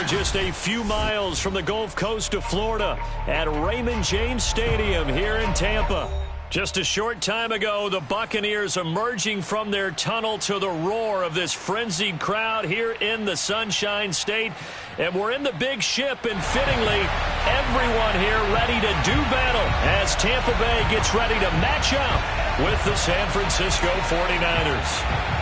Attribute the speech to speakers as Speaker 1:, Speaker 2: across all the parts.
Speaker 1: are just a few miles from the Gulf Coast of Florida at Raymond James Stadium here in Tampa. Just a short time ago, the Buccaneers emerging from their tunnel to the roar of this frenzied crowd here in the Sunshine State. And we're in the big ship, and fittingly, everyone here ready to do battle as Tampa Bay gets ready to match up with the San Francisco 49ers.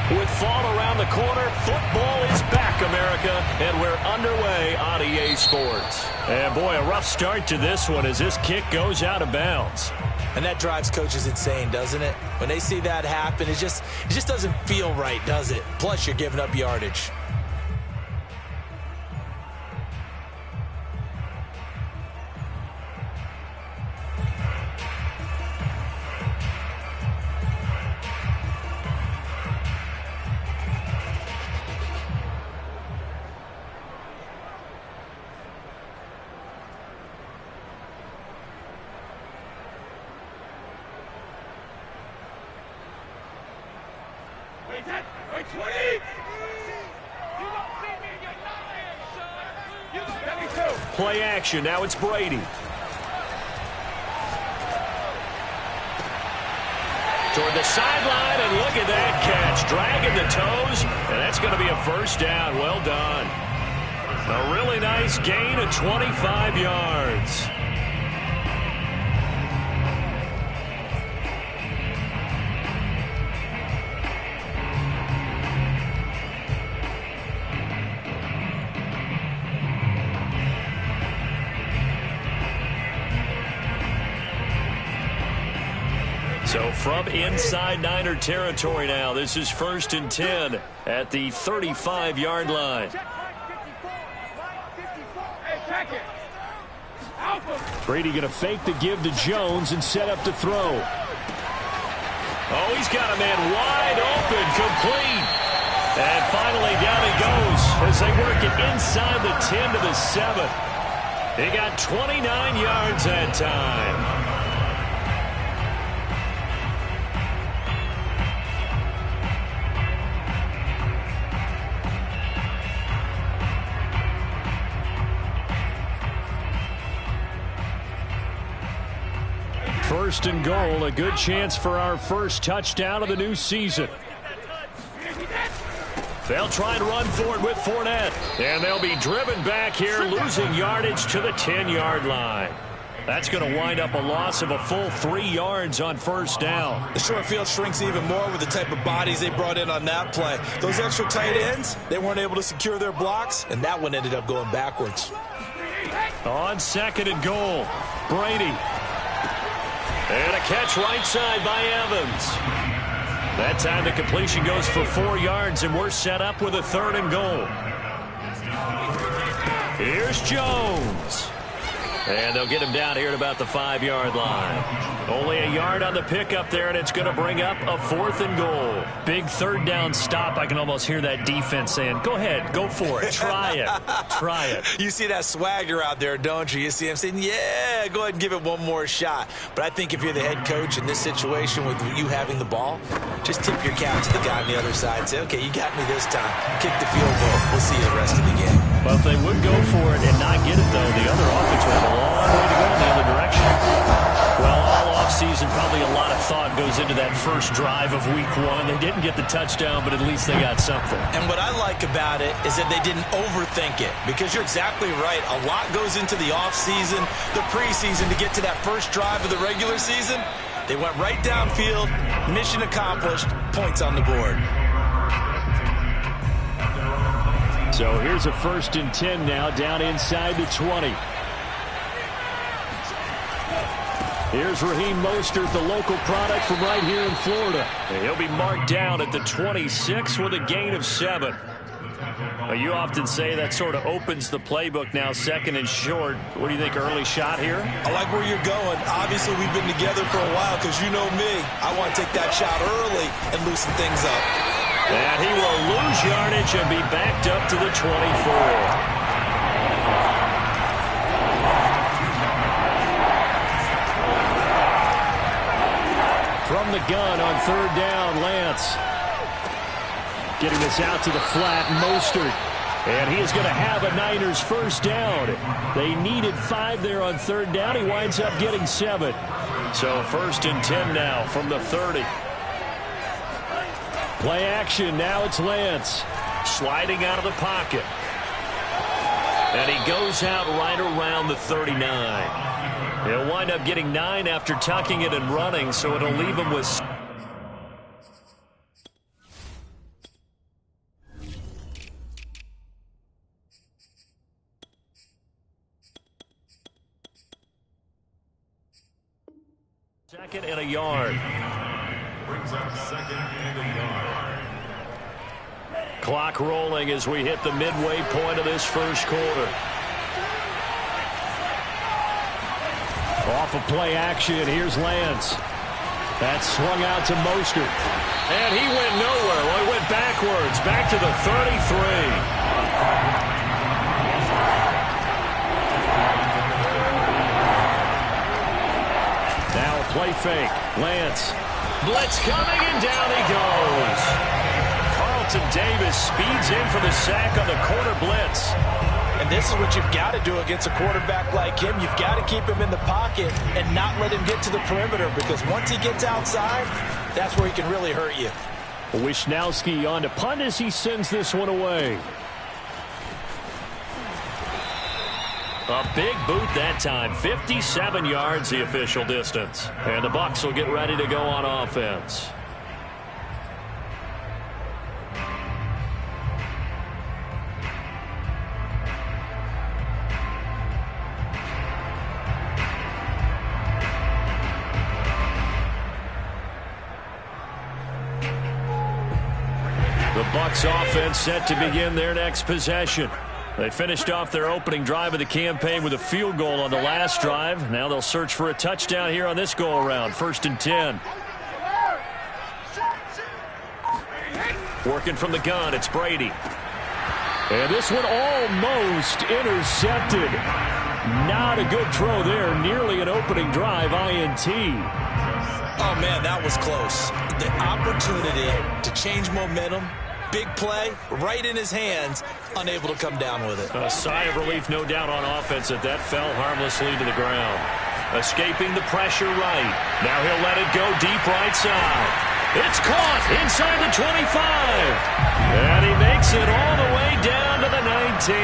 Speaker 1: With fall around the corner, football is back, America, and we're underway on EA Sports. And boy, a rough start to this one as this kick goes out of bounds.
Speaker 2: And that drives coaches insane, doesn't it? When they see that happen, it just doesn't feel right, does it? Plus, you're giving up yardage.
Speaker 1: Play action. Now it's Brady. Toward the sideline, and look at that catch. Dragging the toes, and that's going to be a first down. Well done. A really nice gain of 25 yards. So from inside Niner territory now, this is 1st and 10 at the 35-yard line. Brady going to fake the give to Jones and set up to throw. Oh, he's got a man wide open, complete. And finally down he goes as they work it inside the 10 to the 7. He got 29 yards that time. First and goal, a good chance for our first touchdown of the new season. They'll try and run for it with Fournette. And they'll be driven back here, losing yardage to the 10-yard line. That's going to wind up a loss of a full 3 yards on first down.
Speaker 2: The short field shrinks even more with the type of bodies they brought in on that play. Those extra tight ends, they weren't able to secure their blocks, and that one ended up going backwards.
Speaker 1: On 2nd and goal, Brady. And a catch right side by Evans. That time the completion goes for 4 yards, and we're set up with a 3rd and goal. Here's Jones. And they'll get him down here at about the 5-yard line. Only a yard on the pickup there, and it's going to bring up a 4th and goal. Big 3rd down stop. I can almost hear that defense saying, go ahead, go for it, try it, try it.
Speaker 2: You see that swagger out there, don't you? You see him saying, yeah, go ahead and give it one more shot. But I think if you're the head coach in this situation with you having the ball, just tip your cap to the guy on the other side and say, okay, you got me this time. Kick the field goal. We'll see you the rest of the game.
Speaker 1: Well, if they would go for it and not get it, though, the other offense would have a long way to go in the other direction. Well, all offseason, probably a lot of thought goes into that first drive of week 1. They didn't get the touchdown, but at least they got something.
Speaker 2: And what I like about it is that they didn't overthink it, because you're exactly right. A lot goes into the offseason, the preseason, to get to that first drive of the regular season. They went right downfield, mission accomplished, points on the board.
Speaker 1: So here's a 1st and 10 now, down inside the 20. Here's Raheem Mostert, the local product from right here in Florida. And he'll be marked down at the 26 with a gain of 7. Well, you often say that sort of opens the playbook now, second and short. What do you think, early shot here?
Speaker 2: I like where you're going. Obviously, we've been together for a while because you know me. I want to take that shot early and loosen things up.
Speaker 1: And he will lose yardage and be backed up to the 24. From the gun on third down, Lance. Getting this out to the flat, Mostert. And he is going to have a Niners first down. They needed 5 there on third down. He winds up getting 7. So first and 10 now from the 30. Play action. Now it's Lance. Sliding out of the pocket. And he goes out right around the 39. He'll wind up getting 9 after tucking it and running, so it'll leave him with... second and a yard. Brings up second and a yard. Clock rolling as we hit the midway point of this first quarter. Off of play action, here's Lance. That's swung out to Mostert. And he went nowhere. Well, he went backwards, back to the 33. Play fake. Lance. Blitz coming, and down he goes. Carlton Davis speeds in for the sack on the quarter blitz.
Speaker 2: And this is what you've got to do against a quarterback like him. You've got to keep him in the pocket and not let him get to the perimeter, because once he gets outside, that's where he can really hurt you.
Speaker 1: Wisnowski on to punt as he sends this one away. A big boot that time. 57 yards the official distance. And the Bucs will get ready to go on offense. The Bucs offense set to begin their next possession. They finished off their opening drive of the campaign with a field goal on the last drive. Now they'll search for a touchdown here on this go-around. First and 10. Working from the gun, it's Brady. And this one almost intercepted. Not a good throw there. Nearly an opening drive, INT.
Speaker 2: Oh, man, that was close. The opportunity to change momentum. Big play, right in his hands, unable to come down with it.
Speaker 1: A sigh of relief, no doubt, on offense that fell harmlessly to the ground. Escaping the pressure right. Now he'll let it go deep right side. It's caught inside the 25. And he makes it all the way down to the 19.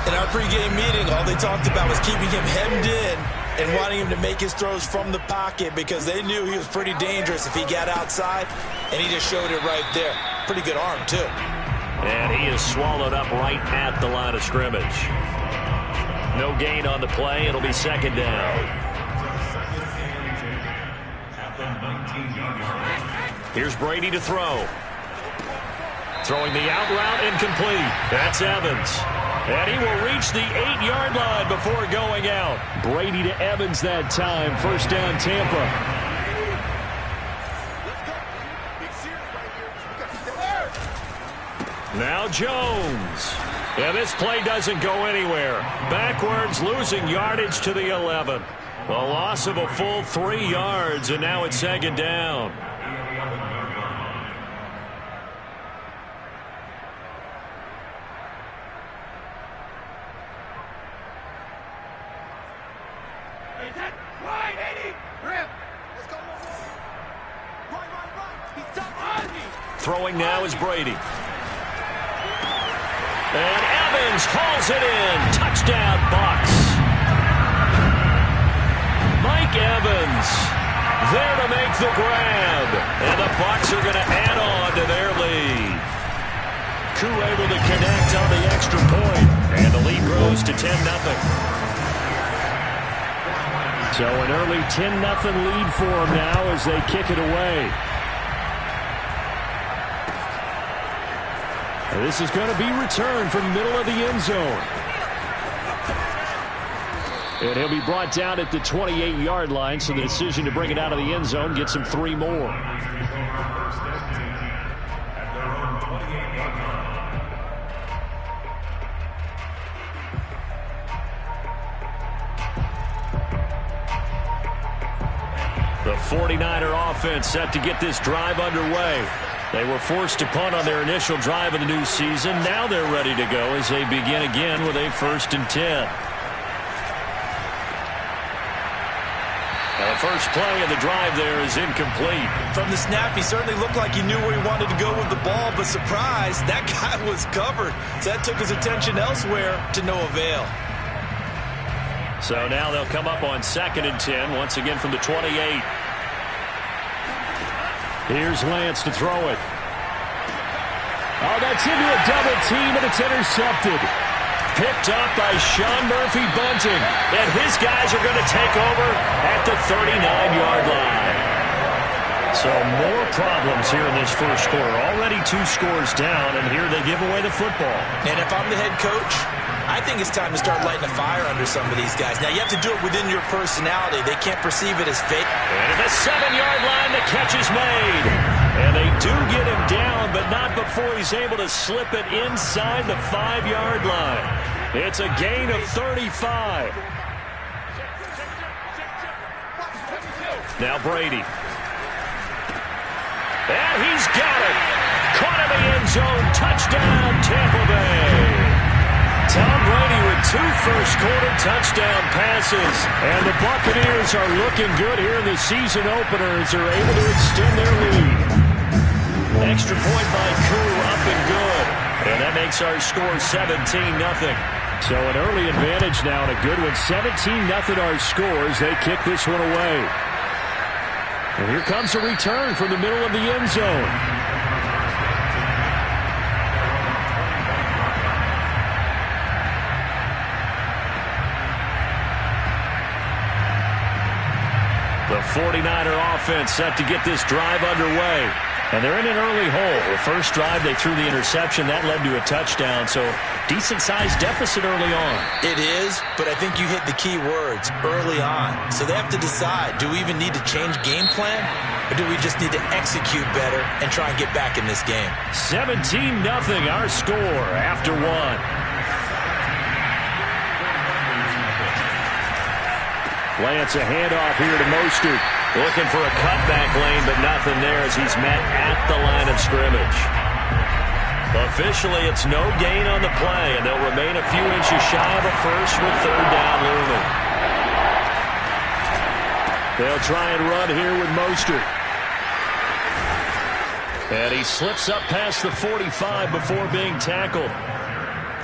Speaker 2: In our pregame meeting, all they talked about was keeping him hemmed in and wanting him to make his throws from the pocket, because they knew he was pretty dangerous if he got outside, and he just showed it right there. Pretty good arm, too.
Speaker 1: And he is swallowed up right at the line of scrimmage. No gain on the play. It'll be second down. Here's Brady to throw. Throwing the out route, incomplete. That's Evans. And he will reach the 8-yard line before going out. Brady to Evans that time. First down, Tampa. Now Jones. And this play doesn't go anywhere. Backwards, losing yardage to the 11. A loss of a full 3 yards, and now it's second down. Throwing now is Brady. And Evans calls it in. Touchdown, Bucs. Mike Evans there to make the grab. And the Bucs are going to add on to their lead. Koo able to connect on the extra point. And the lead grows to 10-0. So an early 10-0 lead for them now as they kick it away. And this is going to be returned from the middle of the end zone. And he'll be brought down at the 28-yard line, so the decision to bring it out of the end zone gets him 3 more. The 49er offense set to get this drive underway. They were forced to punt on their initial drive of the new season. Now they're ready to go as they begin again with a 1st and 10. The first play of the drive there is incomplete.
Speaker 2: From the snap, he certainly looked like he knew where he wanted to go with the ball, but surprise, that guy was covered. So that took his attention elsewhere to no avail.
Speaker 1: So now they'll come up on 2nd and 10, once again from the 28. Here's Lance to throw it. Oh, that's into a double team, and it's intercepted. Picked up by Sean Murphy-Bunting, and his guys are going to take over at the 39-yard line. So more problems here in this first quarter. Already 2 scores down, and here they give away the football. And if I'm the head coach, I think it's time to start lighting a fire under some of these guys. Now, you have to do it within your personality. They can't perceive it as fake. And at the 7-yard line, the catch is made. And they do get him down, but not before he's able to slip it inside the 5-yard line. It's a gain of 35. Now Brady. And he's got it. Caught in the end zone. Touchdown, Tampa Bay. Tom Brady with 2 first-quarter touchdown passes. And the Buccaneers are looking good here in the season opener as they're able to extend their lead. Extra point by Koo, up and good. And that makes our score 17-0. So an early advantage now and a good one. 17-0 our scores. They kick this one away. And here comes a return from the middle of the end zone. The 49er offense set to get this drive underway. And they're in an early hole. The first drive, they threw the interception. That led to a touchdown. So decent-sized deficit early on.
Speaker 2: It is, but I think you hit the key words, early on. So they have to decide, do we even need to change game plan? Or do we just need to execute better and try and get back in this game?
Speaker 1: 17-0 our score after 1. Lance, a handoff here to Mostert. Looking for a cutback lane, but nothing there as he's met at the line of scrimmage. Officially, it's no gain on the play, and they'll remain a few inches shy of a first with 3rd down looming. They'll try and run here with Mostert. And he slips up past the 45 before being tackled.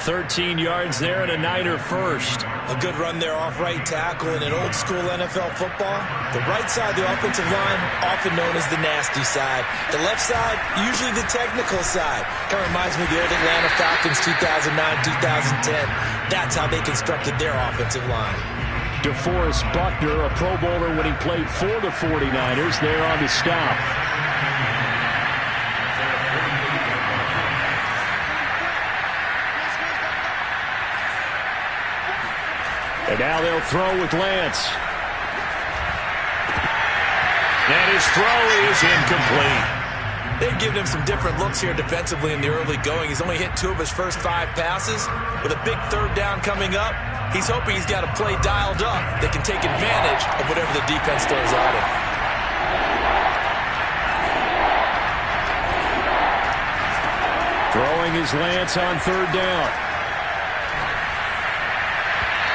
Speaker 1: 13 yards there and a Niner first.
Speaker 2: A good run there off right tackle in an old-school NFL football. The right side of the offensive line, often known as the nasty side. The left side, usually the technical side. Kind of reminds me of the old Atlanta Falcons 2009-2010. That's how they constructed their offensive line.
Speaker 1: DeForest Buckner, a Pro Bowler when he played for the 49ers, there on the stop. And now they'll throw with Lance. And his throw is incomplete.
Speaker 2: They've given him some different looks here defensively in the early going. He's only hit 2 of his first 5 passes. With a big 3rd down coming up, he's hoping he's got a play dialed up that can take advantage of whatever the defense throws at him.
Speaker 1: Throwing is Lance on 3rd down.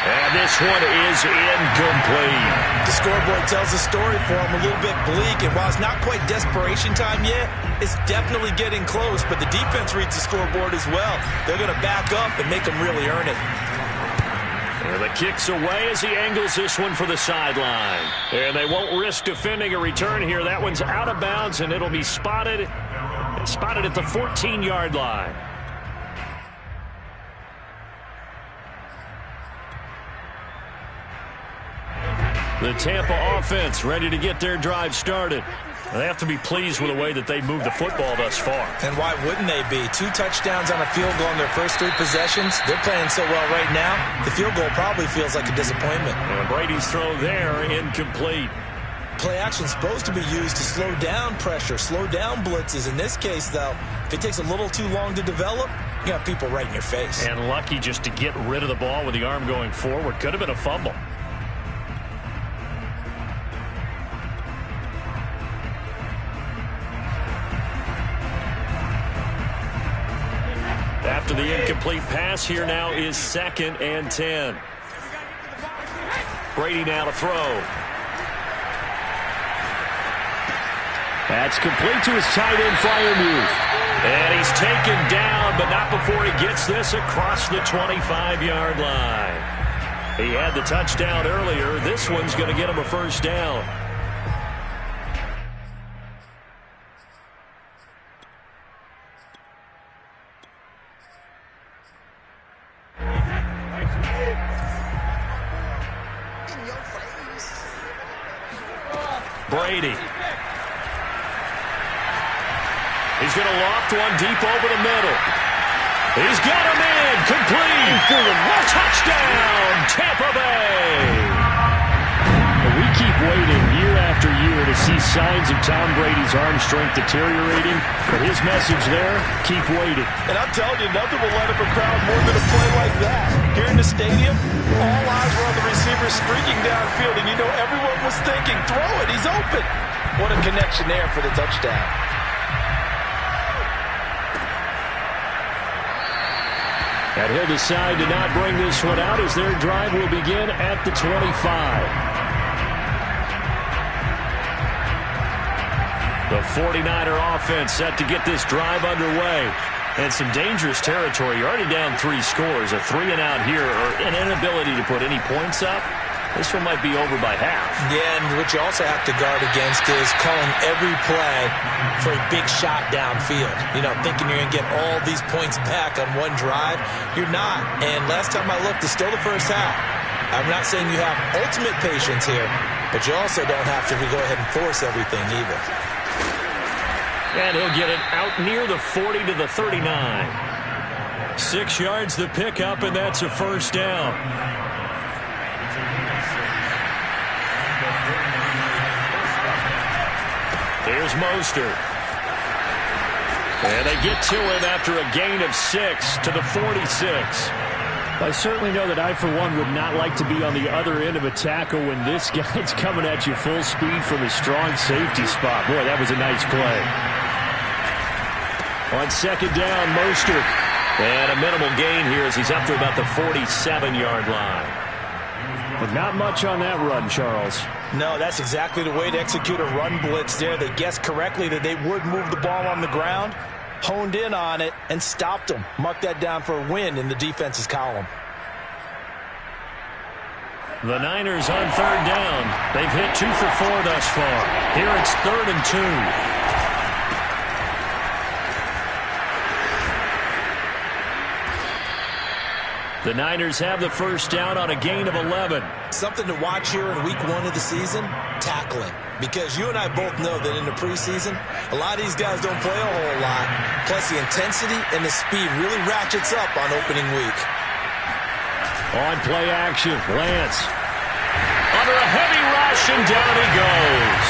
Speaker 1: And this one is incomplete.
Speaker 2: The scoreboard tells a story for him, a little bit bleak, and while it's not quite desperation time yet, it's definitely getting close, but the defense reads the scoreboard as well. They're going to back up and make them really earn it.
Speaker 1: And the kick's away as he angles this one for the sideline. And they won't risk defending a return here. That one's out of bounds, and it'll be spotted at the 14-yard line. The Tampa offense ready to get their drive started. They have to be pleased with the way that they moved the football thus far.
Speaker 2: And why wouldn't they be? 2 touchdowns on a field goal in their first 3 possessions. They're playing so well right now, the field goal probably feels like a disappointment.
Speaker 1: And Brady's throw there, incomplete.
Speaker 2: Play action is supposed to be used to slow down pressure, slow down blitzes. In this case, though, if it takes a little too long to develop, you got people right in your face.
Speaker 1: And lucky just to get rid of the ball with the arm going forward. Could have been a fumble. After the incomplete pass, here now is 2nd and 10. Brady now to throw. That's complete to his tight end, Freiermuth. And he's taken down, but not before he gets this across the 25-yard line. He had the touchdown earlier. This one's going to get him a first down. Brady. He's going to loft one deep over the middle. He's got him in. Complete. Touchdown, Tampa Bay. We keep waiting year after year to see signs of Tom Brady's arm strength deteriorating. But his message there, keep waiting.
Speaker 3: And I'm telling you, nothing will light up a crowd more than a play like that. Here in the stadium, all eyes were on the receiver streaking downfield, and you know everyone was thinking, throw it, he's open. What a connection there for the touchdown.
Speaker 1: And he'll decide to not bring this one out as their drive will begin at the 25. The 49er offense set to get this drive underway. And some dangerous territory. You're already down 3 scores. A 3-and-out here or an inability to put any points up. This one might be over by half.
Speaker 2: Yeah, and what you also have to guard against is calling every play for a big shot downfield. You know, thinking you're going to get all these points back on one drive. You're not. And last time I looked, it's still the first half. I'm not saying you have ultimate patience here, but you also don't have to go ahead and force everything either.
Speaker 1: And he'll get it out near the 40 to the 39. 6 yards the pickup, and that's a first down. Here's Mostert. And they get to him after a gain of 6 to the 46. I certainly know that I, for one, would not like to be on the other end of a tackle when this guy's coming at you full speed from a strong safety spot. Boy, that was a nice play. On 2nd down, Mostert. And a minimal gain here as he's up to about the 47-yard line. But not much on that run, Charles.
Speaker 3: No, that's exactly the way to execute a run blitz there. They guessed correctly that they would move the ball on the ground, honed in on it, and stopped them. Mark that down for a win in the defense's column.
Speaker 1: The Niners on 3rd down. They've hit 2 for 4 thus far. Here it's 3rd and 2. The Niners have the first down on a gain of 11.
Speaker 2: Something to watch here in week 1 of the season, tackling. Because you and I both know that in the preseason, a lot of these guys don't play a whole lot. Plus the intensity and the speed really ratchets up on opening week.
Speaker 1: On play action, Lance. Under a heavy rush, and down he goes.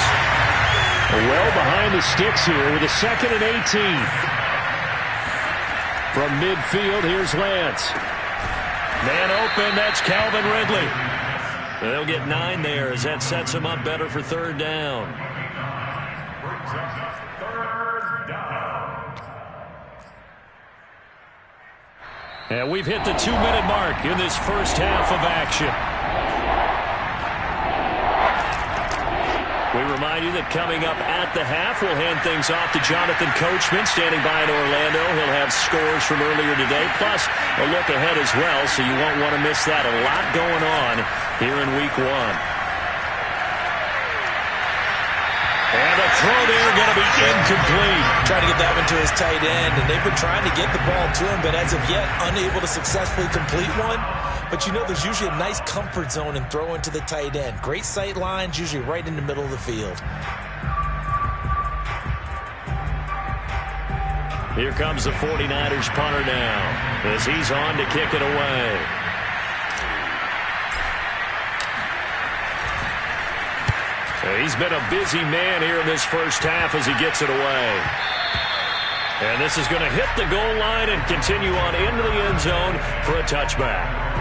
Speaker 1: Well behind the sticks here with a 2nd and 18. From midfield, here's Lance. Man open, that's Calvin Ridley. They'll get 9 there as that sets him up better for 3rd down. And we've hit the 2-minute mark in this first half of action. We remind you that coming up at the half, we'll hand things off to Jonathan Coachman, standing by in Orlando. He'll have scores from earlier today, plus a look ahead as well, so you won't want to miss that. A lot going on here in week 1. And the throw there going to be incomplete.
Speaker 2: Trying to get that one to his tight end, and they've been trying to get the ball to him, but as of yet, unable to successfully complete one. But you know there's usually a nice comfort zone in throwing to the tight end. Great sight lines, usually right in the middle of the field.
Speaker 1: Here comes the 49ers punter now as he's on to kick it away. He's been a busy man here in this first half as he gets it away. And this is going to hit the goal line and continue on into the end zone for a touchback.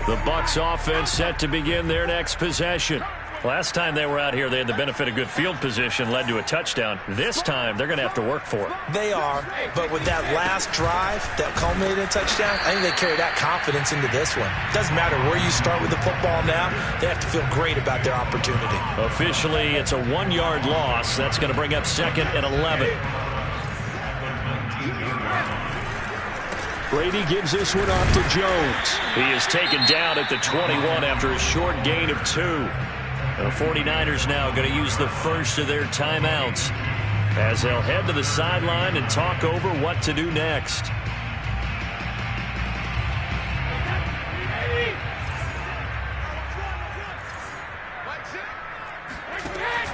Speaker 1: The Bucs offense set to begin their next possession. Last time they were out here, they had the benefit of good field position, led to a touchdown. This time, they're going to have to work for it.
Speaker 2: They are, but with that last drive that culminated in a touchdown, I think they carry that confidence into this one. Doesn't matter where you start with the football now, they have to feel great about their opportunity.
Speaker 1: Officially, it's a 1-yard loss. That's going to bring up 2nd and 11.
Speaker 4: Brady gives this one off to Jones.
Speaker 1: He is taken down at the 21 after a short gain of 2. The 49ers now going to use the first of their timeouts as they'll head to the sideline and talk over what to do next.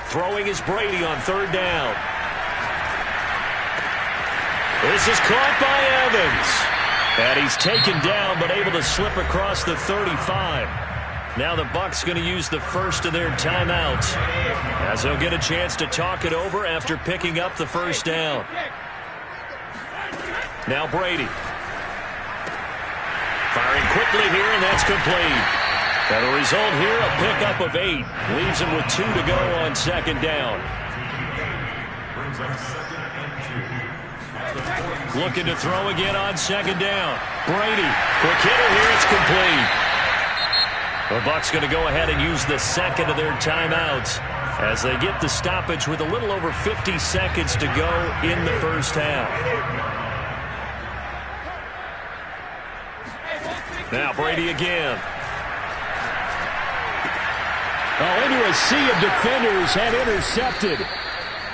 Speaker 1: Throwing is Brady on 3rd down. This is caught by Evans. And he's taken down but able to slip across the 35. Now the Bucs going to use the first of their timeouts as they'll get a chance to talk it over after picking up the first down. Now Brady. Firing quickly here, and that's complete. And the result here, a pickup of 8. Leaves him with 2 to go on 2nd down. Looking to throw again on 2nd down. Brady, quick hitter here, it's complete. The Bucs going to go ahead and use the second of their timeouts as they get the stoppage with a little over 50 seconds to go in the first half. Now Brady again.
Speaker 4: Into a sea of defenders and intercepted.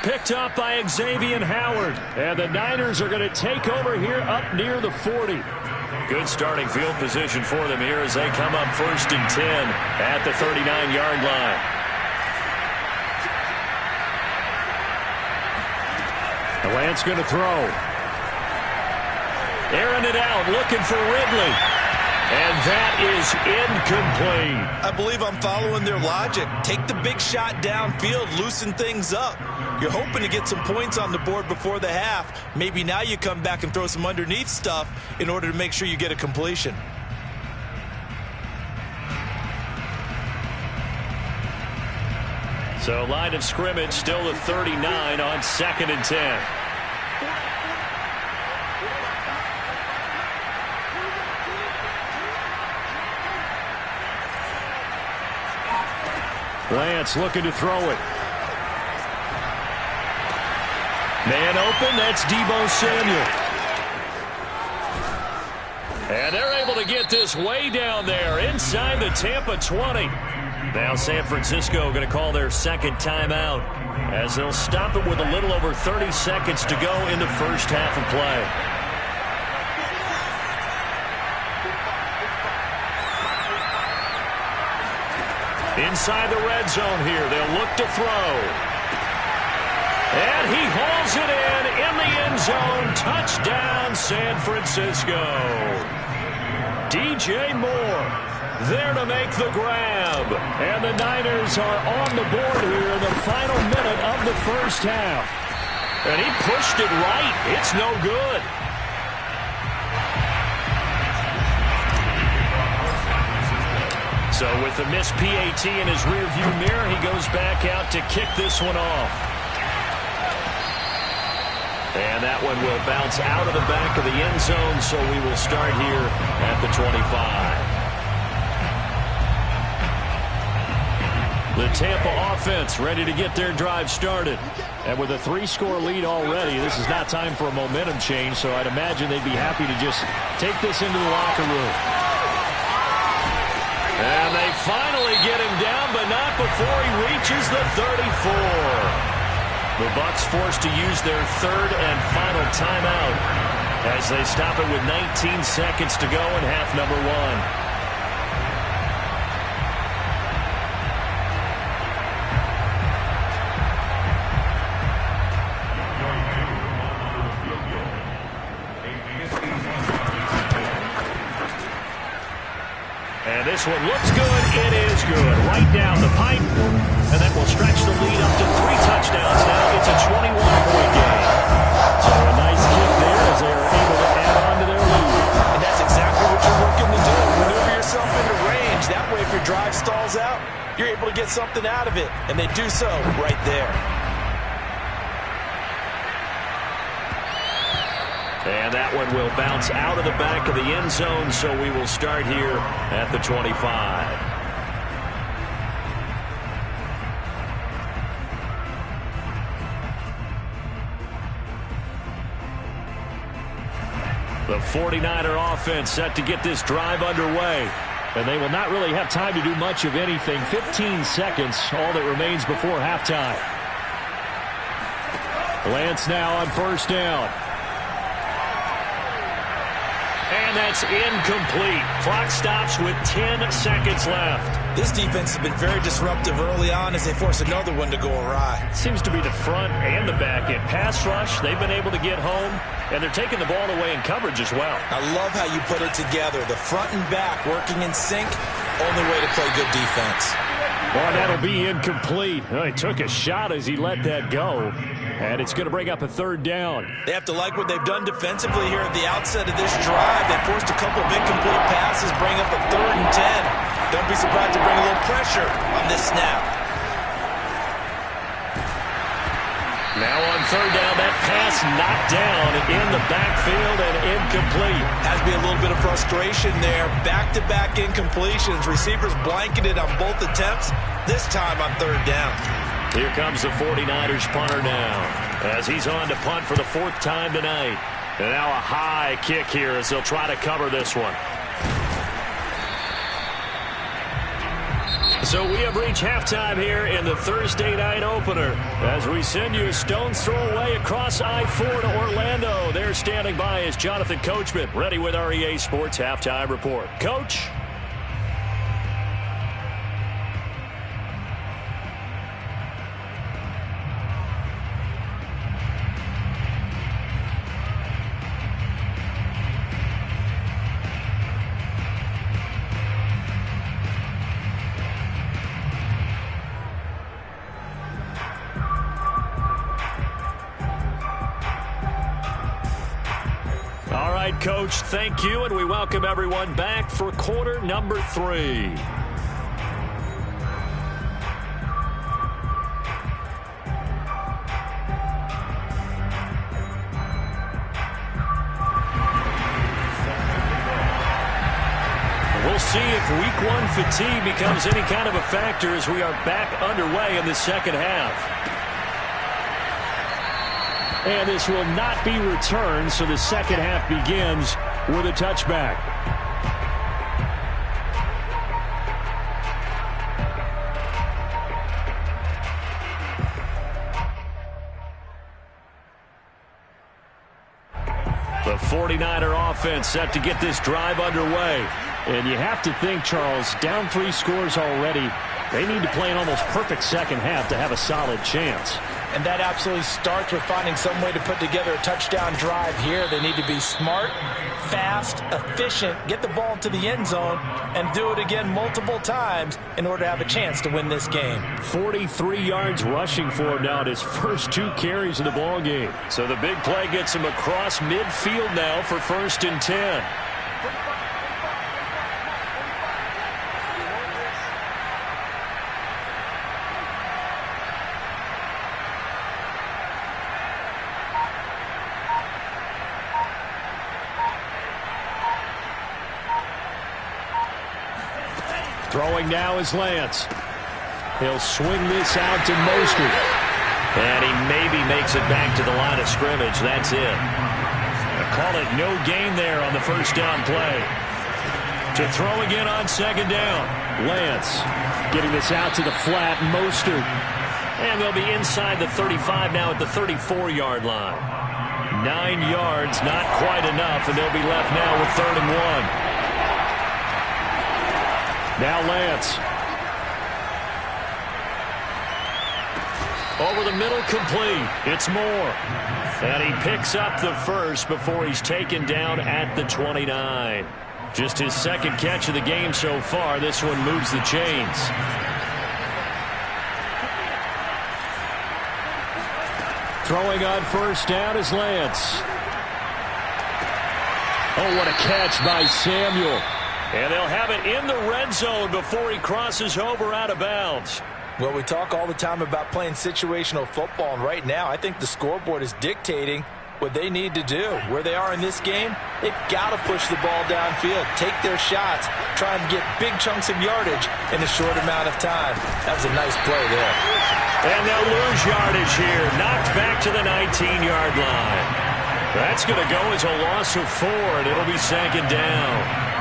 Speaker 1: Picked up by Xavier Howard. And the Niners are going to take over here up near the 40. Good starting field position for them here as they come up 1st and 10 at the 39-yard line.
Speaker 4: The Lance going to throw.
Speaker 1: Airing it out, looking for Ridley. And that is incomplete.
Speaker 2: I believe I'm following their logic. Take the big shot downfield, loosen things up. You're hoping to get some points on the board before the half. Maybe now you come back and throw some underneath stuff in order to make sure you get a completion.
Speaker 1: So line of scrimmage still the 39 on 2nd and 10.
Speaker 4: Lance looking to throw it.
Speaker 1: Man open, that's Deebo Samuel. And they're able to get this way down there inside the Tampa 20. Now San Francisco going to call their 2nd timeout as they'll stop it with a little over 30 seconds to go in the first half of play. Inside the red zone here, they'll look to throw. And he hauls it in the end zone. Touchdown, San Francisco. DJ Moore there to make the grab. And the Niners are on the board here in the final minute of the first half. And he pushed it right. It's no good. So with the missed PAT in his rearview mirror, he goes back out to kick this one off. And that one will bounce out of the back of the end zone, so we will start here at the 25. The Tampa offense ready to get their drive started. And with a 3-score lead already, this is not time for a momentum change, so I'd imagine they'd be happy to just take this into the locker room. And they finally get him down, but not before he reaches the 34. The Bucs forced to use their 3rd and final timeout as they stop it with 19 seconds to go in half number 1. This one looks good. It is good. Right down the pipe. And that will stretch the lead up to 3 touchdowns now. It's a 21-point game. So a nice kick there as they are able to add on to their lead.
Speaker 3: And that's exactly what you're looking to do. Maneuver yourself into range. That way, if your drive stalls out, you're able to get something out of it. And they do so right there.
Speaker 1: And that one will bounce out of the back of the end zone, so we will start here at the 25. The 49er offense set to get this drive underway. And they will not really have time to do much of anything. 15 seconds, all that remains before halftime. Lance now on first down. And that's incomplete. Clock stops with 10 seconds left.
Speaker 2: This defense has been very disruptive early on as they force another one to go awry.
Speaker 1: Seems to be the front and the back end. Pass rush, they've been able to get home, and they're taking the ball away in coverage as well.
Speaker 2: I love how you put it together. The front and back working in sync, only way to play good defense.
Speaker 1: Well, that'll be incomplete. Well, he took a shot as he let that go. And it's going to bring up a third down.
Speaker 2: They have to like what they've done defensively here at the outset of this drive. They forced a couple of incomplete passes, bring up a 3rd and 10. Don't be surprised to bring a little pressure on this snap.
Speaker 1: Now on third down, that pass knocked down in the backfield and incomplete.
Speaker 2: Has to be a little bit of frustration there. Back-to-back incompletions. Receivers blanketed on both attempts, this time on 3rd down.
Speaker 1: Here comes the 49ers punter now as he's on to punt for the 4th time tonight. And now a high kick here as they'll try to cover this one. So we have reached halftime here in the Thursday night opener as we send you a stone's throw away across I-4 to Orlando. There standing by is Jonathan Coachman, ready with our EA Sports Halftime Report. Coach? Coach, thank you, and we welcome everyone back for quarter number 3. We'll see if week 1 fatigue becomes any kind of a factor as we are back underway in the second half. And this will not be returned, so the second half begins with a touchback. The 49er offense set to get this drive underway. And you have to think, Charles, down 3 scores already. They need to play an almost perfect second half to have a solid chance.
Speaker 3: And that absolutely starts with finding some way to put together a touchdown drive here. They need to be smart, fast, efficient, get the ball to the end zone, and do it again multiple times in order to have a chance to win this game.
Speaker 1: 43 yards rushing for him now at his first 2 carries of the ball game. So the big play gets him across midfield now for 1st and 10. Throwing now is Lance. He'll swing this out to Mostert. And he maybe makes it back to the line of scrimmage. That's it. I call it no gain there on the first down play. To throw again on second down. Lance getting this out to the flat. Mostert. And they'll be inside the 35 now at the 34-yard line. 9 yards, not quite enough, and they'll be left now with 3rd and 1. Now Lance. Over the middle, complete. It's Moore. And he picks up the first before he's taken down at the 29. Just his second catch of the game so far. This one moves the chains. Throwing on first down is Lance. Oh, what a catch by Samuel. And they'll have it in the red zone before he crosses over out of bounds.
Speaker 2: Well, we talk all the time about playing situational football, and right now I think the scoreboard is dictating what they need to do. Where they are in this game, they've got to push the ball downfield, take their shots, try and get big chunks of yardage in a short amount of time. That was a nice play there.
Speaker 1: And they'll lose yardage here, knocked back to the 19-yard line. That's going to go as a loss of 4, and it'll be second down.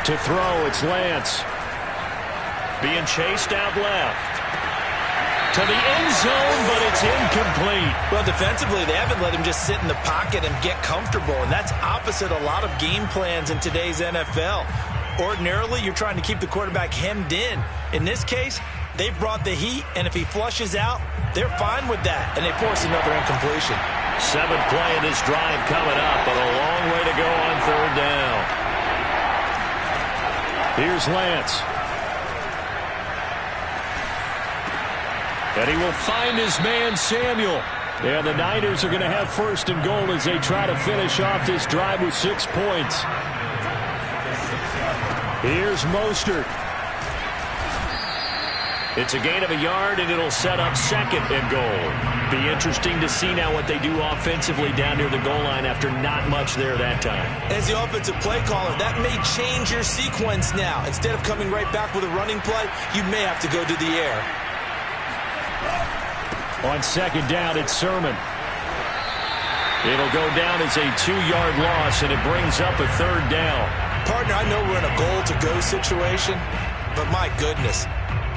Speaker 1: To throw, it's Lance. Being chased out left. To the end zone, but it's incomplete.
Speaker 2: Well, defensively, they haven't let him just sit in the pocket and get comfortable, and that's opposite a lot of game plans in today's NFL. Ordinarily, you're trying to keep the quarterback hemmed in. In this case, they've brought the heat, and if he flushes out, they're fine with that, and they force another incompletion.
Speaker 1: 7th play of this drive coming up, but a long way to go on third down. Here's Lance. And he will find his man, Samuel. And the Niners are going to have first and goal as they try to finish off this drive with 6 points. Here's Mostert. It's a gain of a yard, and it'll set up second and goal. Be interesting to see now what they do offensively down near the goal line after not much there that time.
Speaker 2: As the offensive play caller, that may change your sequence now. Instead of coming right back with a running play, you may have to go to the air.
Speaker 1: On second down, it's Sermon. It'll go down as a 2-yard loss, and it brings up a third down.
Speaker 2: Partner, I know we're in a goal-to-go situation, but my goodness,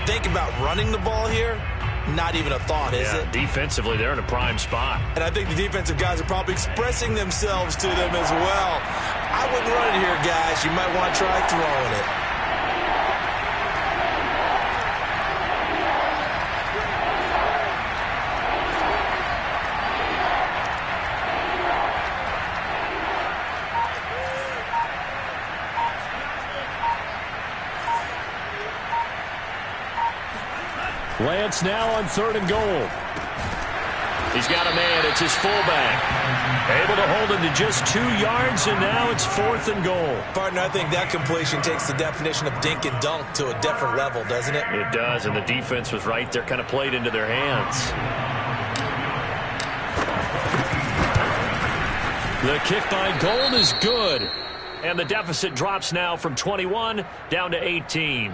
Speaker 2: think about running the ball here. Not even a thought, is it?
Speaker 1: Defensively, they're in a prime spot.
Speaker 2: And I think the defensive guys are probably expressing themselves to them as well. I wouldn't run it here, guys. You might want to try throwing it.
Speaker 1: Lance now on third and goal. He's got a man. It's his fullback. Able to hold him to just 2 yards, and now it's 4th and goal.
Speaker 2: Partner, I think that completion takes the definition of dink and dunk to a different level, doesn't it?
Speaker 1: It does, and the defense was right there, kind of played into their hands. The kick by Gold is good. And the deficit drops now from 21 down to 18.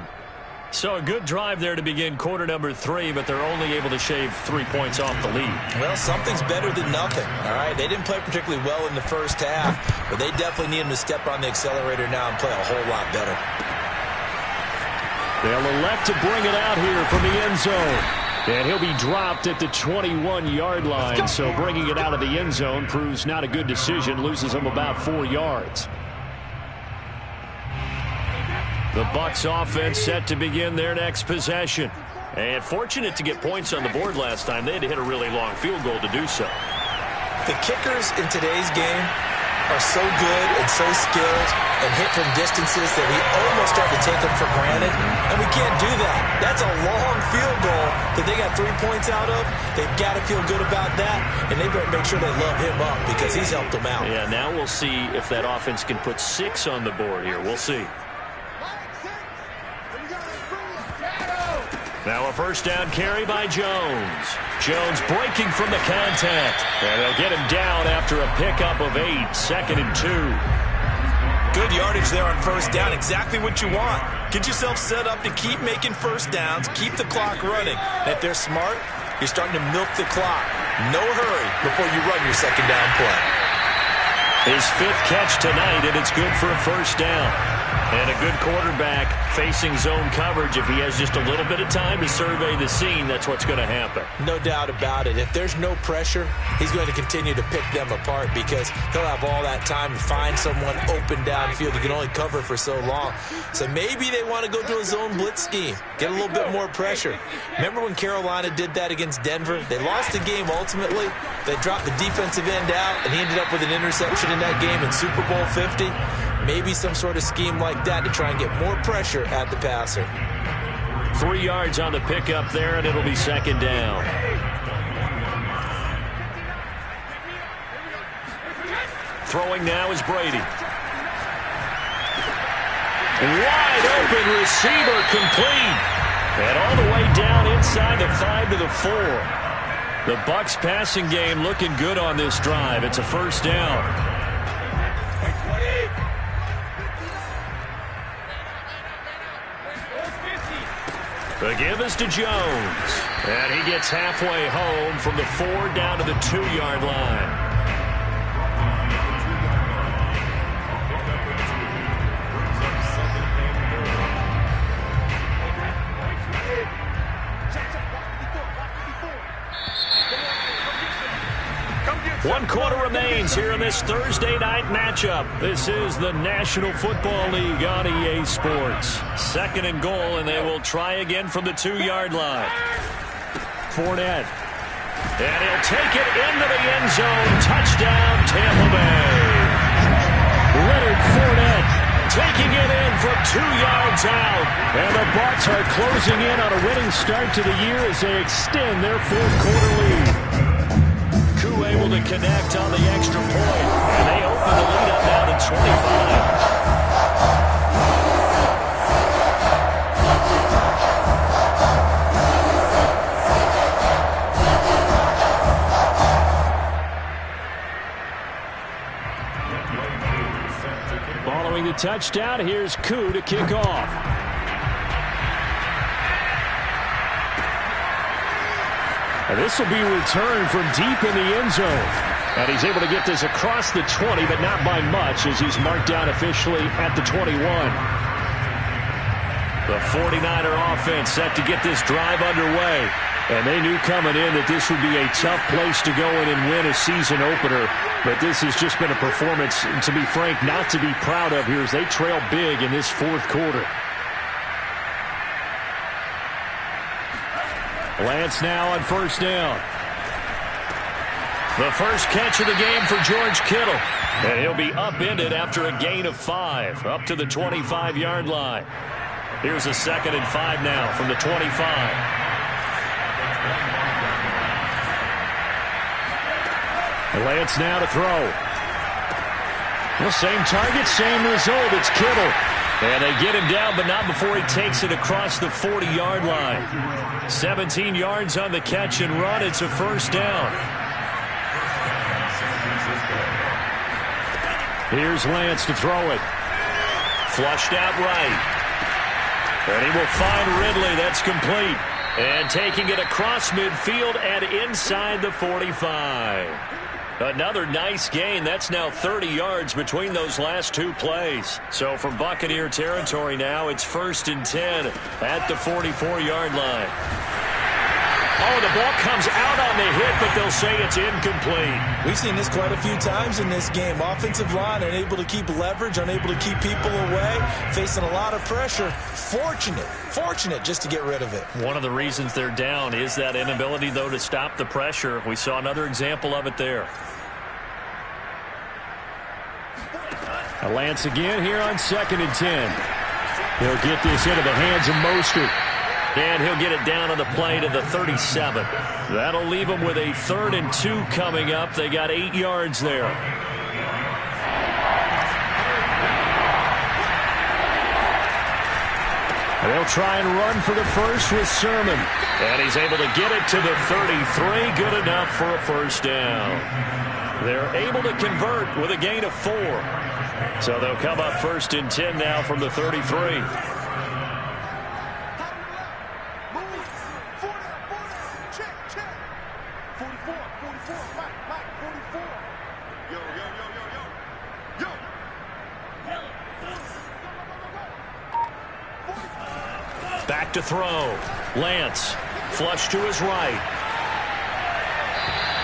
Speaker 1: So a good drive there to begin quarter number 3, but they're only able to shave 3 points off the lead.
Speaker 2: Well, something's better than nothing, all right? They didn't play particularly well in the first half, but they definitely need him to step on the accelerator now and play a whole lot better.
Speaker 1: They'll elect to bring it out here from the end zone. And he'll be dropped at the 21-yard line, so bringing it out of the end zone proves not a good decision, loses him about 4 yards. The Bucs offense set to begin their next possession. And fortunate to get points on the board last time. They had to hit a really long field goal to do so.
Speaker 2: The kickers in today's game are so good and so skilled and hit from distances that we almost start to take them for granted. And we can't do that. That's a long field goal that they got 3 points out of. They've got to feel good about that. And they better make sure they love him up because he's helped them out.
Speaker 1: Yeah, now we'll see if that offense can put 6 on the board here. We'll see. Now a first down carry by Jones. Jones breaking from the contact. And they'll get him down after a pickup of 8. 2nd and 2.
Speaker 2: Good yardage there on first down. Exactly what you want. Get yourself set up to keep making first downs. Keep the clock running. And if they're smart, you're starting to milk the clock. No hurry before you run your second down play.
Speaker 1: His 5th catch tonight, and it's good for a first down. And a good quarterback facing zone coverage, if he has just a little bit of time to survey the scene, that's what's going to happen.
Speaker 2: No doubt about it. If there's no pressure, he's going to continue to pick them apart because he'll have all that time to find someone open downfield. He can only cover for so long. So maybe they want to go to a zone blitz scheme, get a little bit more pressure. Remember when Carolina did that against Denver? They lost the game ultimately. They dropped the defensive end out, and he ended up with an interception in that game in Super Bowl 50. Maybe some sort of scheme like that to try and get more pressure at the passer.
Speaker 1: 3 yards on the pickup there, and it'll be second down. Throwing now is Brady. Wide open receiver complete. And all the way down inside the 5 to the 4. The Bucs passing game looking good on this drive. It's a first down. The give is to Jones. And he gets halfway home from the 4 down to the 2-yard line. One quarter remains here in this Thursday night matchup. This is the National Football League on EA Sports. Second and goal, and they will try again from the 2-yard line. Fournette. And he'll take it into the end zone. Touchdown, Tampa Bay. Leonard Fournette taking it in from 2 yards out. And the Bucs are closing in on a winning start to the year as they extend their fourth-quarter lead. Able to connect on the extra point, and they open the lead up now to 25. Following the touchdown, here's Koo to kick off. And this will be returned from deep in the end zone. And he's able to get this across the 20, but not by much as he's marked down officially at the 21. The 49er offense set to get this drive underway. And they knew coming in that this would be a tough place to go in and win a season opener. But this has just been a performance, to be frank, not to be proud of here as they trail big in this fourth quarter. Lance now on first down. The first catch of the game for George Kittle. And he'll be upended after a gain of 5 up to the 25-yard line. Here's a 2nd and 5 now from the 25. Lance now to throw. Well, same target, same result. It's Kittle. And they get him down, but not before he takes it across the 40-yard line. 17 yards on the catch and run. It's a first down. Here's Lance to throw it. Flushed out right. And he will find Ridley. That's complete. And taking it across midfield and inside the 45. Another nice gain. That's now 30 yards between those last 2 plays. So from Buccaneer territory now, it's 1st and 10 at the 44-yard line. Oh, the ball comes out on the hit, but they'll say it's incomplete.
Speaker 2: We've seen this quite a few times in this game. Offensive line unable to keep leverage, unable to keep people away, facing a lot of pressure. Fortunate just to get rid of it.
Speaker 1: One of the reasons they're down is that inability, though, to stop the pressure. We saw another example of it there. Lance again here on 2nd and 10. He'll get this into the hands of Mostert. And he'll get it down on the play to the 37. That'll leave them with a 3rd and 2 coming up. They got 8 yards there. They'll try and run for the first with Sermon. And he's able to get it to the 33. Good enough for a first down. They're able to convert with a gain of 4. So they'll come up 1st and 10 now from the 33. back to throw. Lance, flush to his right.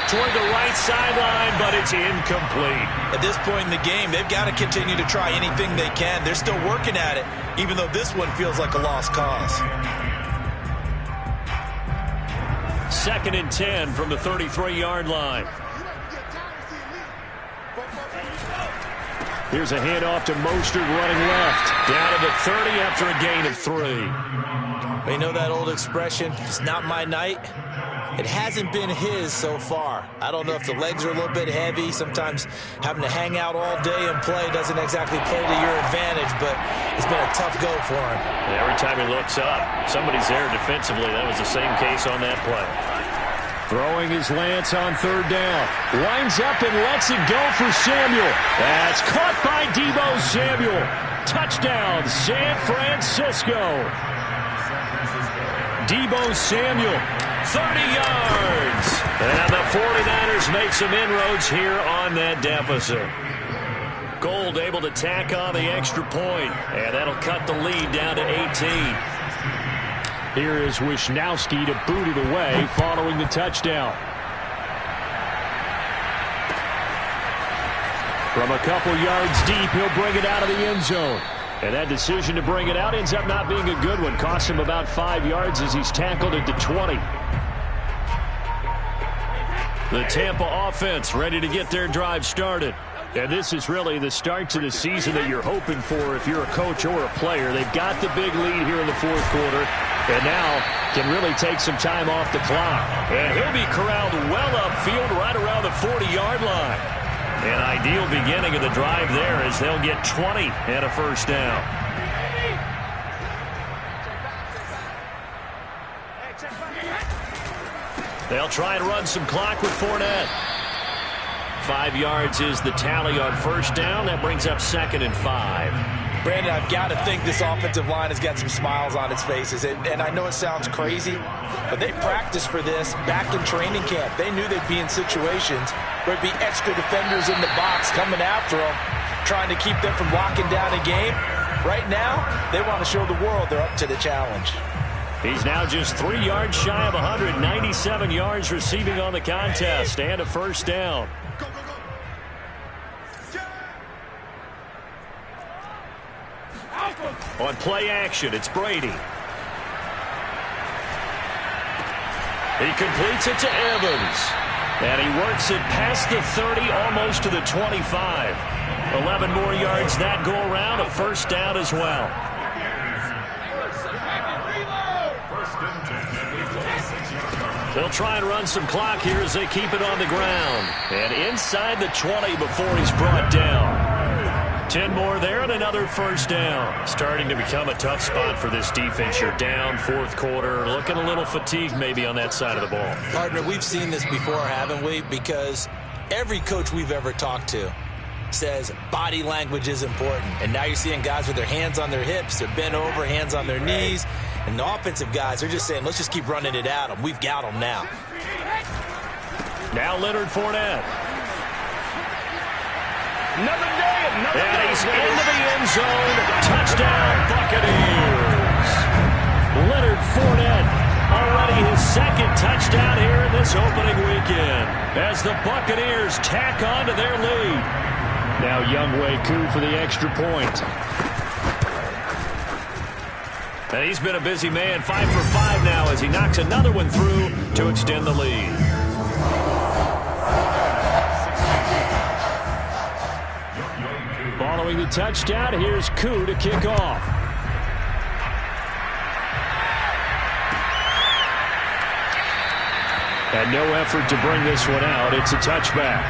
Speaker 1: Toward the right sideline, but it's incomplete.
Speaker 2: At this point in the game, they've got to continue to try anything they can. They're still working at it, even though this one feels like a lost cause.
Speaker 1: 2nd and 10 from the 33-yard line. Here's a handoff to Mostert running left. Down to the 30 after a gain of 3.
Speaker 2: You know that old expression, it's not my night? It hasn't been his so far. I don't know if the legs are a little bit heavy. Sometimes having to hang out all day and play doesn't exactly play to your advantage, but it's been a tough go for him.
Speaker 1: Every time he looks up, somebody's there defensively. That was the same case on that play. Throwing his Lance on 3rd down. Winds up and lets it go for Samuel. That's caught by Deebo Samuel. Touchdown, San Francisco. Deebo Samuel, 30 yards. And the 49ers make some inroads here on that deficit. Gold able to tack on the extra point, and that'll cut the lead down to 18. Here is Wisnowski to boot it away following the touchdown. From a couple yards deep, he'll bring it out of the end zone. And that decision to bring it out ends up not being a good one. Cost him about 5 yards as he's tackled at the 20. The Tampa offense ready to get their drive started. And this is really the start to the season that you're hoping for if you're a coach or a player. They've got the big lead here in the 4th quarter, and now can really take some time off the clock. And he'll be corralled well upfield right around the 40-yard line. An ideal beginning of the drive there as they'll get 20 and a 1st down. They'll try and run some clock with Fournette. 5 yards is the tally on 1st down. That brings up 2nd and 5.
Speaker 2: Brandon, I've got to think this offensive line has got some smiles on its faces. And I know it sounds crazy, but they practiced for this back in training camp. They knew they'd be in situations where there'd be extra defenders in the box coming after them, trying to keep them from locking down a game. Right now, they want to show the world they're up to the challenge.
Speaker 1: He's now just 3 yards shy of 197 yards receiving on the contest and a 1st down. On play action, it's Brady. He completes it to Evans. And he works it past the 30, almost to the 25. 11 more yards that go around, a 1st down as well. They'll try and run some clock here as they keep it on the ground. And inside the 20 before he's brought down. 10 more there and another 1st down. Starting to become a tough spot for this defense. You're down 4th quarter. Looking a little fatigued maybe on that side of the ball.
Speaker 2: Partner, we've seen this before, haven't we? Because every coach we've ever talked to says body language is important. And now you're seeing guys with their hands on their hips. They're bent over, hands on their knees. And the offensive guys, they're just saying, let's just keep running it at them. We've got them now.
Speaker 1: Now Leonard Fournette.
Speaker 3: Another day,
Speaker 1: and he's into the end zone. Touchdown, Buccaneers. Leonard Fournette, already his 2nd touchdown here in this opening weekend, as the Buccaneers tack on to their lead. Now Younghoe Koo for the extra point. And he's been a busy man, 5 for 5 now as he knocks another one through to extend the lead. Following the touchdown, here's Koo to kick off. And no effort to bring this one out. It's a touchback.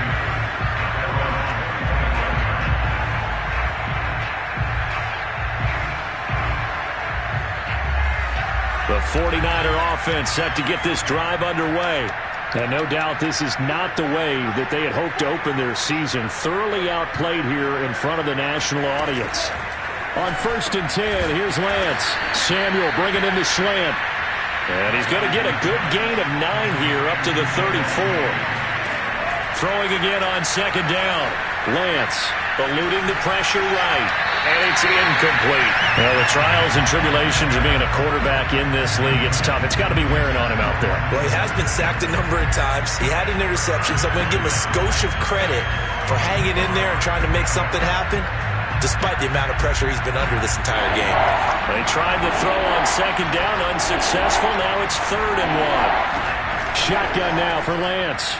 Speaker 1: The 49er offense set to get this drive underway. And no doubt this is not the way that they had hoped to open their season. Thoroughly outplayed here in front of the national audience. On 1st and 10, here's Lance. Samuel bringing in the slant. And he's going to get a good gain of 9 here up to the 34. Throwing again on 2nd down. Lance eluding the pressure right. and it's incomplete. Well, the trials and tribulations of being a quarterback in this league, it's tough. It's got to be wearing on him out there.
Speaker 2: Well, he has been sacked a number of times. He had an interception, so I'm going to give him a skosh of credit for hanging in there and trying to make something happen, despite the amount of pressure he's been under this entire game.
Speaker 1: They tried to throw on second down, unsuccessful. Now it's 3rd and 1.
Speaker 4: Shotgun now for Lance.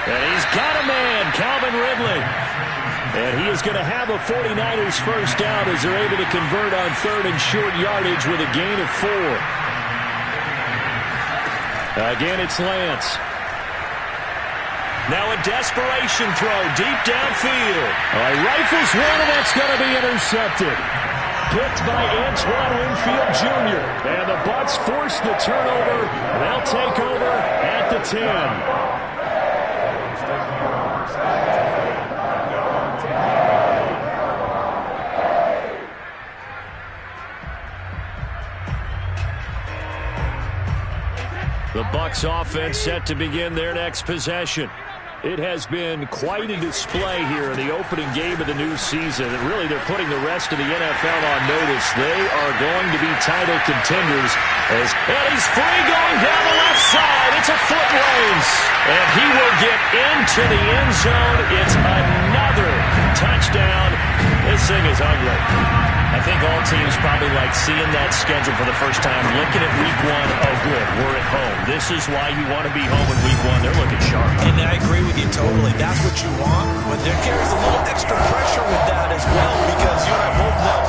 Speaker 1: And he's got a man, Calvin Ridley. And he is going to have a 49ers first down as they're able to convert on 3rd and short yardage with a gain of 4. Again, it's Lance. Now a desperation throw deep downfield.
Speaker 4: Rifles one, and that's going to be intercepted. Picked by Antoine Winfield Jr. And the Bucs force the turnover. They'll take over at the 10.
Speaker 1: The Bucs offense set to begin their next possession. It has been quite a display here in the opening game of the new season. And really, they're putting the rest of the NFL on notice. They are going to be title contenders. And he's free going down the left side. It's a foot race. And he will get into the end zone. It's another touchdown. This thing is ugly. I think all teams probably like seeing that schedule for the first time, looking at week 1. Oh, good, we're at home. This is why you want to be home in week 1. They're looking sharp.
Speaker 2: And I agree with you totally. That's what you want. But there carries a little extra pressure with that as well, because you and I both know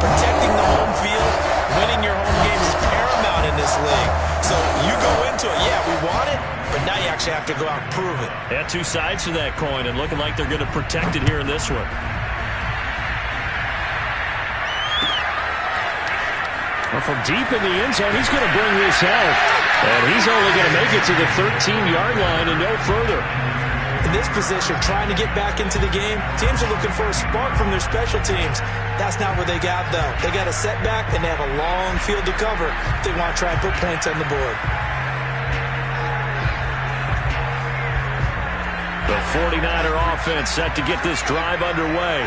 Speaker 2: protecting the home field, winning your home games is paramount in this league. So you go into it, yeah, we want it, but now you actually have to go out and prove it.
Speaker 1: Yeah, two sides to that coin, and looking like they're going to protect it here in this one.
Speaker 4: Well, from deep in the end zone, he's going to bring this out. And he's only going to make it to the 13-yard line and no further.
Speaker 2: In this position, trying to get back into the game, teams are looking for a spark from their special teams. That's not what they got, though. They got a setback, and they have a long field to cover if they want to try and put points on the board.
Speaker 1: The 49er offense set to get this drive underway.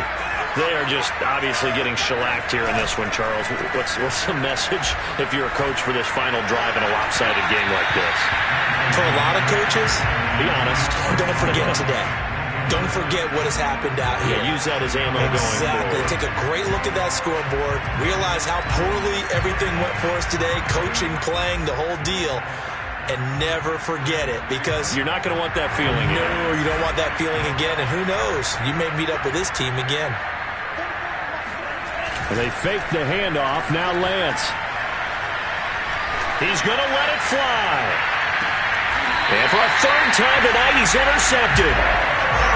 Speaker 1: They are just obviously getting shellacked here in this one, Charles. What's the message if you're a coach for this final drive in a lopsided game like this?
Speaker 2: For a lot of coaches,
Speaker 1: be honest.
Speaker 2: Don't forget today. Don't forget what has happened out here.
Speaker 1: Yeah, use that as ammo going forward.
Speaker 2: Exactly. Take a great look at that scoreboard. Realize how poorly everything went for us today. Coaching, playing, the whole deal. And never forget it, because
Speaker 1: you're not going to want that feeling again.
Speaker 2: No, you don't want that feeling again. And who knows? You may meet up with this team again.
Speaker 4: They fake the handoff. Now Lance.
Speaker 1: He's going to let it fly. And for a 3rd time tonight, he's intercepted.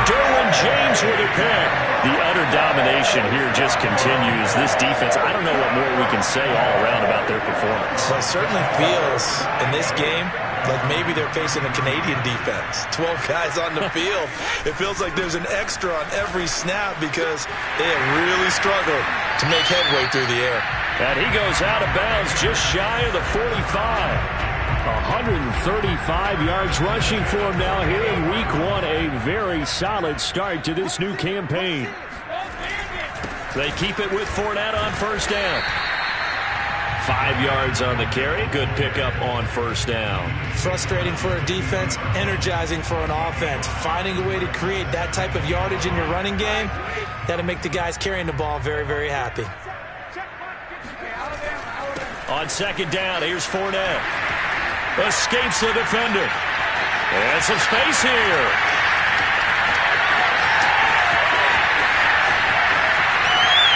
Speaker 1: Derwin James with a pick. The utter domination here just continues. This defense, I don't know what more we can say all around about their performance.
Speaker 2: Well, it certainly feels in this game like maybe they're facing a Canadian defense. 12 guys on the field. It feels like there's an extra on every snap because they have really struggled to make headway through the air.
Speaker 1: And he goes out of bounds just shy of the 45.
Speaker 4: 135 yards rushing for him now here in week 1. A very solid start to this new campaign.
Speaker 1: They keep it with Fournette on first down. 5 yards on the carry. Good pickup on first down.
Speaker 2: Frustrating for a defense, energizing for an offense. Finding a way to create that type of yardage in your running game, that'll make the guys carrying the ball very, very happy.
Speaker 1: On second down, here's Fournette. Escapes the defender. And some space here.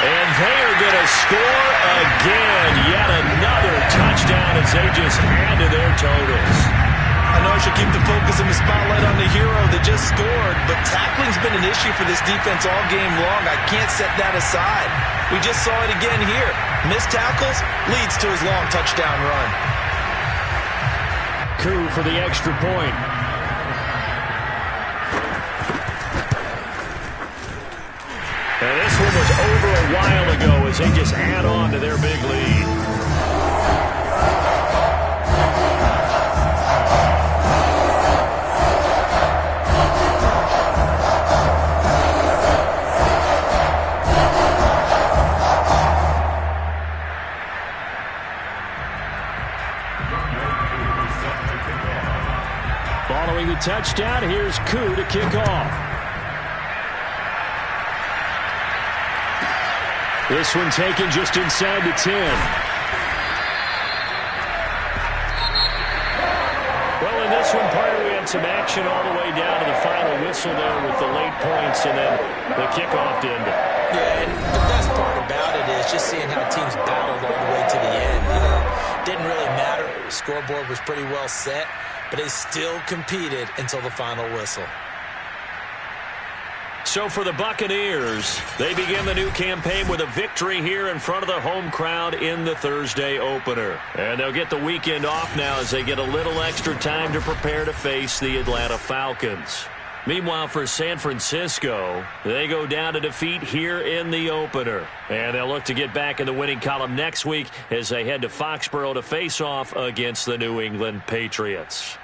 Speaker 1: And they are going to score again. Yet another touchdown as they just add to their totals.
Speaker 2: I know I should keep the focus and the spotlight on the hero that just scored, but tackling's been an issue for this defense all game long. I can't set that aside. We just saw it again here. Missed tackles leads to his long touchdown run.
Speaker 4: Coup for the extra point.
Speaker 1: And this one was over a while ago as they just add on to their big lead. touchdown. Here's Koo to kick off. This one taken just inside the 10. Well, in this one, Parker, we had some action all the way down to the final whistle there with the late points and then the kickoff to end it.
Speaker 2: Yeah, and the best part about it is just seeing how teams battled all the way to the end. Didn't really matter. The scoreboard was pretty well set, but they still competed until the final whistle.
Speaker 1: So for the Buccaneers, they begin the new campaign with a victory here in front of the home crowd in the Thursday opener. And they'll get the weekend off now as they get a little extra time to prepare to face the Atlanta Falcons. Meanwhile, for San Francisco, they go down to defeat here in the opener. And they'll look to get back in the winning column next week as they head to Foxborough to face off against the New England Patriots.